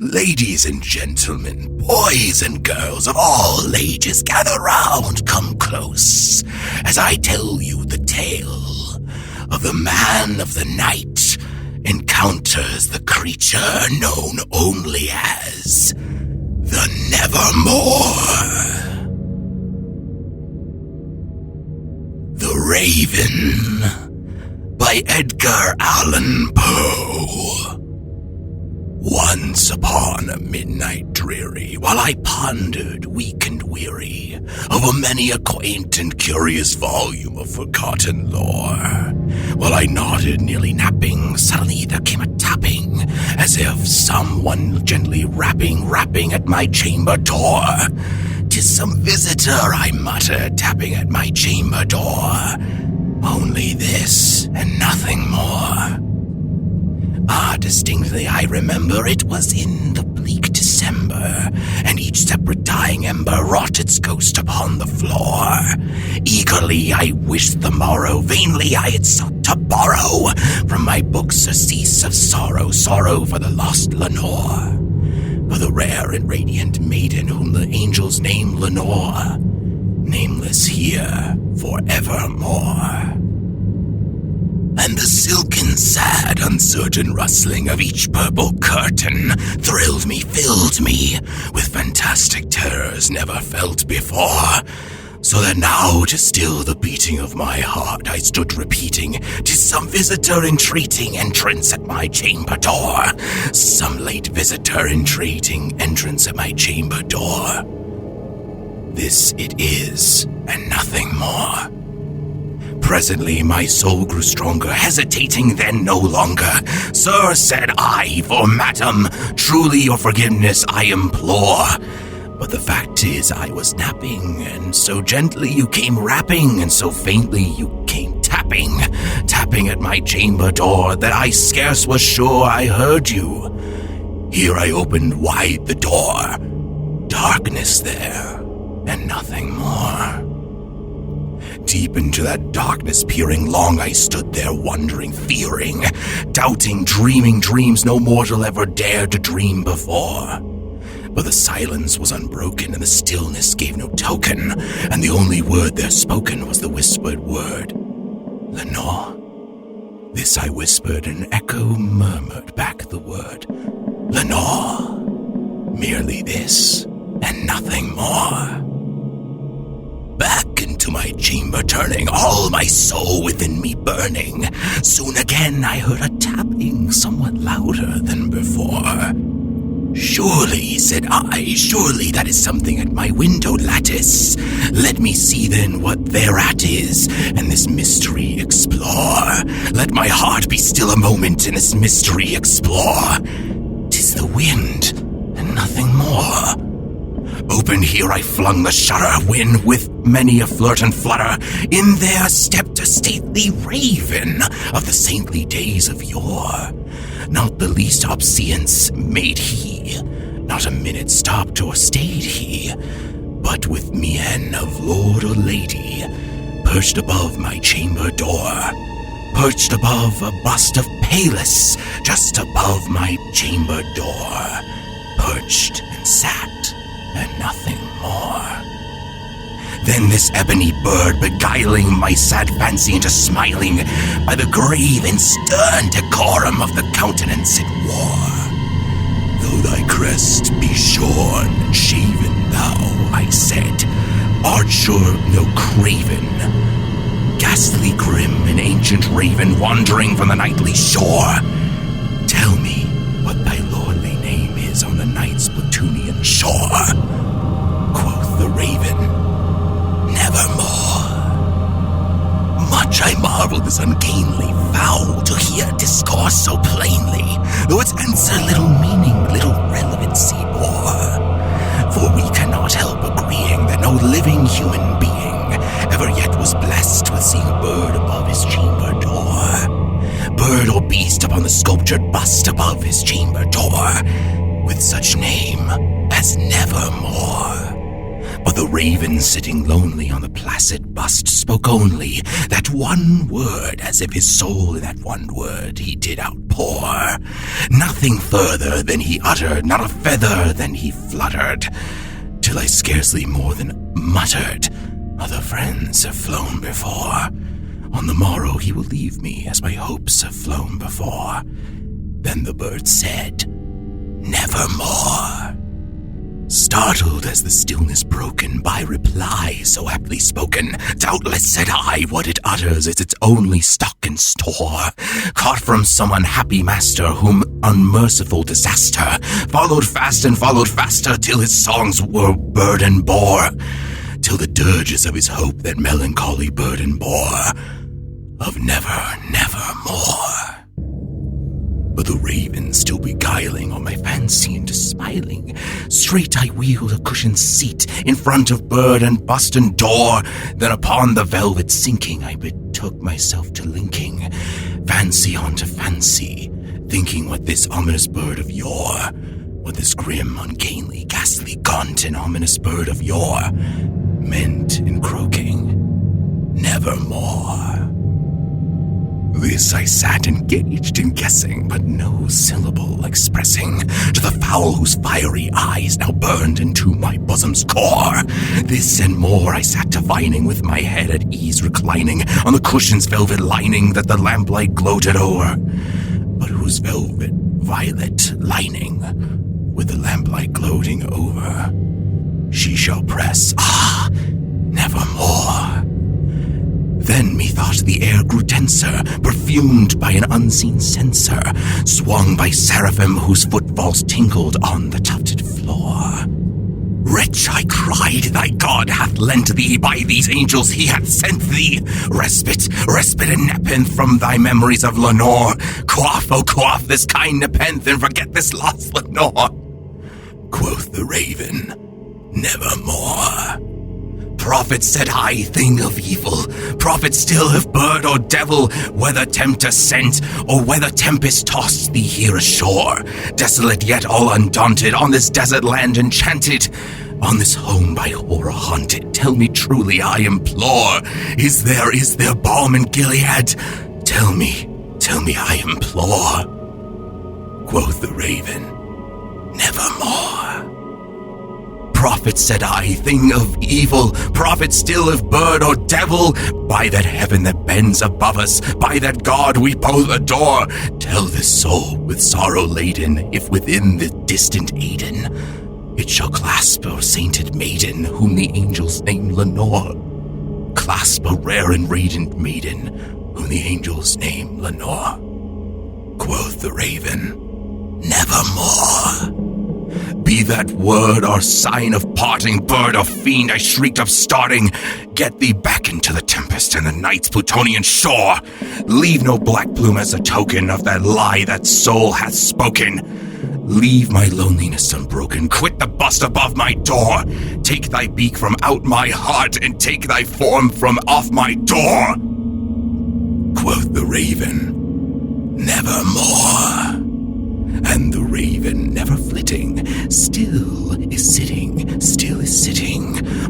Ladies and gentlemen, boys and girls of all ages, gather round, come close, as I tell you the tale of the man of the night encounters the creature known only as the Nevermore. The Raven by Edgar Allan Poe. Once upon a midnight dreary, while I pondered, weak and weary, over many a quaint and curious volume of forgotten lore, while I nodded, nearly napping, suddenly there came a tapping, as if someone gently rapping at my chamber door. "'Tis some visitor," I muttered, tapping at my chamber door. Only this, and nothing more. Distinctly I remember it was in the bleak December, and each separate dying ember wrought its ghost upon the floor. Eagerly I wished the morrow, vainly I had sought to borrow from my books surcease of sorrow for the lost Lenore, for the rare and radiant maiden whom the angels name Lenore, nameless here forevermore. And the silken, sad, uncertain rustling of each purple curtain thrilled me, filled me with fantastic terrors never felt before, so that now to still the beating of my heart I stood repeating, "'Tis some visitor entreating entrance at my chamber door, some late visitor entreating entrance at my chamber door. This it is, and nothing more." Presently my soul grew stronger, hesitating then no longer. "Sir," said I, "for madam, truly your forgiveness I implore. But the fact is I was napping, and so gently you came rapping, and so faintly you came tapping at my chamber door, that I scarce was sure I heard you. Here I opened wide the door. Darkness there, and nothing more. Deep into that darkness peering, long I stood there wondering, fearing, doubting, dreaming dreams no mortal ever dared to dream before. But the silence was unbroken, and the stillness gave no token, and the only word there spoken was the whispered word, "Lenore." This I whispered, and an echo murmured back the word, "Lenore." Merely this, and nothing more. Back into my chamber turning, all my soul within me burning. Soon again I heard a tapping somewhat louder than before. "Surely," said I, "surely that is something at my window lattice. Let me see then what thereat is, and this mystery explore. Let my heart be still a moment, and this mystery explore. 'Tis the wind, and nothing more." Open here I flung the shutter, when with many a flirt and flutter, in there stepped a stately raven of the saintly days of yore. Not the least obseance made he, not a minute stopped or stayed he, but with mien of lord or lady, perched above my chamber door, perched above a bust of Pallas, just above my chamber door, perched and sat, and nothing more. Then this ebony bird, beguiling my sad fancy into smiling, by the grave and stern decorum of the countenance it wore. "Though thy crest be shorn and shaven, thou," I said, "art sure no craven, ghastly grim, an ancient raven wandering from the nightly shore. Tell me what thy lordly name is on the night's Plutonian shore." Quoth the raven, "Nevermore." Much I marveled this ungainly fowl to hear discourse so plainly, though its answer little meaning, little relevancy bore. For we cannot help agreeing that no living human being ever yet was blessed with seeing a bird above his chamber door, bird or beast upon the sculptured bust above his chamber door, with such name as Nevermore. But the raven sitting lonely on the placid bust spoke only that one word, as if his soul in that one word he did outpour. Nothing further than he uttered, not a feather than he fluttered, till I scarcely more than muttered, other friends have flown before. On the morrow he will leave me, as my hopes have flown before. Then the bird said, nevermore. Startled as the stillness broken by reply so aptly spoken, doubtless, said I, what it utters is its only stock and store, caught from some unhappy master whom unmerciful disaster followed fast and followed faster, till his songs were burden bore, till the dirges of his hope that melancholy burden bore, of never, never more. But the raven still beguiling on my fancy into smiling, straight I wheeled a cushioned seat in front of bird and bust and door. Then upon the velvet sinking, I betook myself to linking fancy onto fancy, thinking what this ominous bird of yore, what this grim, ungainly, ghastly, gaunt, and ominous bird of yore meant in croaking nevermore. This I sat engaged in guessing, but no syllable expressing to the fowl whose fiery eyes now burned into my bosom's core. This and more I sat divining, with my head at ease reclining on the cushion's velvet lining that the lamplight gloated o'er, but whose velvet violet lining, with the lamplight gloating over, she shall press, nevermore. Then methought the air grew denser, perfumed by an unseen censer, swung by seraphim whose footfalls tinkled on the tufted floor. Wretch, I cried, thy God hath lent thee, by these angels he hath sent thee respite, respite and nepenthe from thy memories of Lenore. Quaff, oh quaff this kind nepenthe, and forget this lost Lenore. Quoth the raven, nevermore. Prophet, said I, thing of evil, prophet still of bird or devil, whether tempter sent, or whether tempest tossed thee here ashore, desolate yet all undaunted, on this desert land enchanted, on this home by horror haunted, tell me truly, I implore, is there balm in Gilead? Tell me, I implore. Quoth the raven, nevermore. Prophet, said I, thing of evil, prophet still of bird or devil, by that heaven that bends above us, by that God we both adore, tell this soul with sorrow laden, if within the distant Eden it shall clasp a sainted maiden, whom the angels name Lenore. Clasp a rare and radiant maiden, whom the angels name Lenore. Quoth the raven, nevermore. Be that word or sign of parting, bird or fiend, I shrieked upstarting, get thee back into the tempest and the night's Plutonian shore. Leave no black plume as a token of that lie that soul hath spoken. Leave my loneliness unbroken, quit the bust above my door. Take thy beak from out my heart, and take thy form from off my door. Quoth the raven, nevermore. And the raven, never flitting, still is sitting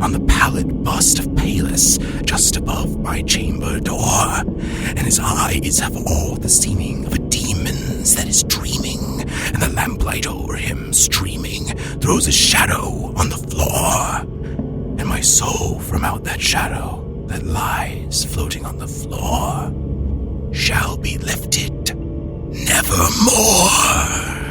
on the pallid bust of Pallas, just above my chamber door. And his eyes have all the seeming of a demon's that is dreaming, and the lamplight o'er him streaming throws a shadow on the floor. And my soul from out that shadow that lies floating on the floor shall be lifted nevermore.